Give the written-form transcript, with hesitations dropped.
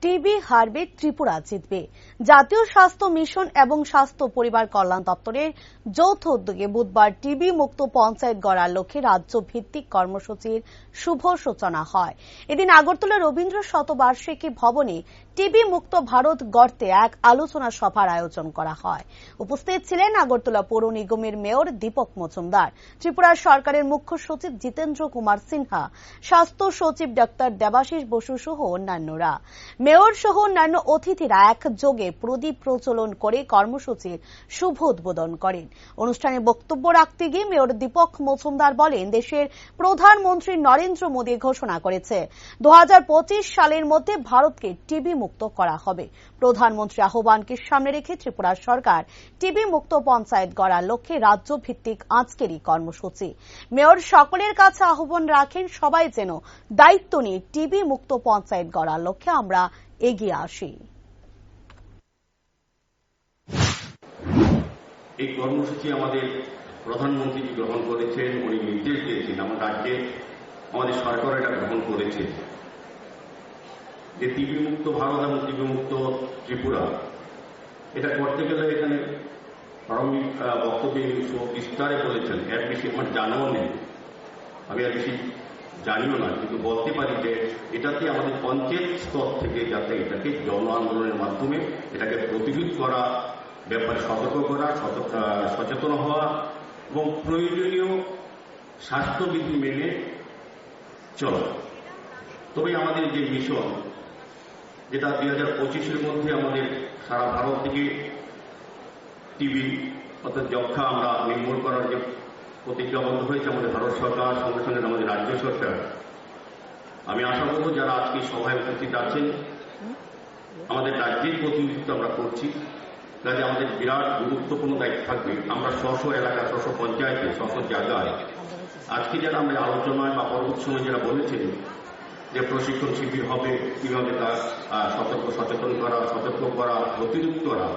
TB হারবে, ত্রিপুরা জিতবে। জাতীয় স্বাস্থ্য মিশন এবং স্বাস্থ্য পরিবার কল্যাণ দপ্তরের যৌথ উদ্যোগে বুধবার টিবি মুক্ত পঞ্চায়েত গড়ার লক্ষ্যে রাজ্য ভিত্তিক কর্মসূচির শুভ সূচনা হয়। এদিন আগরতলা রবীন্দ্র শতবার্ষিকী ভবনে টিবি মুক্ত ভারত গড়তে এক আলোচনা সভার আয়োজন করা হয়। উপস্থিত ছিলেন আগরতলা পৌর নিগমের মেয়র দীপক মজুমদার, ত্রিপুরা সরকারের মুখ্য সচিব জিতেন্দ্র কুমার সিনহা, স্বাস্থ্য সচিব ডাক্তার দেবাশিস বসু সহ অন্যান্যরা। মেয়র সহ অন্যান্য অতিথিরা একযোগে প্রদীপ প্রজ্বলন করে কর্মসূচির শুভ উদ্বোধন করেন। অনুষ্ঠানে বক্তব্য রাখতে গিয়ে মেয়র দীপক মজুমদার বলেন, দেশের প্রধানমন্ত্রী নরেন্দ্র মোদী ঘোষণা করেছে 2025 সালের মধ্যে ভারতকে টিবি মুক্ত করা হবে। প্রধানমন্ত্রী আহ্বানকে সামনে রেখে ত্রিপুরা সরকার টিবি মুক্ত পঞ্চায়েত গড়ার লক্ষ্যে রাজ্য ভিত্তিক আজকেরই কর্মসূচি। মেয়র সকলের কাছে আহ্বান রাখেন, সবাই যেন দায়িত্ব নিয়ে টিবি মুক্ত পঞ্চায়েত গড়ার লক্ষ্যে আমরা এগিয়ে আসি। এই কর্মসূচি আমাদের প্রধানমন্ত্রী গ্রহণ করেছেন, উনি নির্দেশ দিয়েছেন, আমার রাজ্যে আমাদের সরকার এটা গ্রহণ করেছে যে টিবি মুক্ত ভারত এবং টিবি মুক্ত ত্রিপুরা। এটা করতে গেলে এখানে প্রারম্ভিক বক্তব্যে বিস্তারে বলেছেন, এর বেশি আমার জানাও নেই, আমি আর বেশি জানিও না, কিন্তু বলতে পারি যে এটাতে আমাদের পঞ্চায়েত স্তর থেকে যাতে এটাকে জন আন্দোলনের মাধ্যমে এটাকে প্রতিরোধ করা, ব্যাপারে সতর্ক করা, সচেতন হওয়া এবং প্রয়োজনীয় স্বাস্থ্যবিধি মেনে চলা। তবে আমাদের যে মিশন, যেটা 2025-এর মধ্যে আমাদের সারা ভারত থেকে টিবি অর্থাৎ যক্ষা আমরা নির্মূল করার যে প্রতিজ্ঞাবদ্ধ হয়েছে আমাদের ভারত সরকার, সঙ্গে সঙ্গে আমাদের রাজ্য সরকার। আমি আশা করব যারা আজকে সভায় উপস্থিত আছেন, আমাদের রাজ্যের প্রতিনিধিত্ব আমরা করছি, কাজে আমাদের বিরাট গুরুত্বপূর্ণ দায়িত্ব থাকবে। আমরা স্ব এলাকা, স্ব পঞ্চায়েতে, স্ব জায়গায় আজকে যারা আমরা আলোচনায় বা পরবর্তী সময় যারা বলেছেন যে প্রশিক্ষণ শিবির হবে, কিভাবে তার সতর্ক সচেতন করা, সতর্ক করা, প্রতিরোধ করা,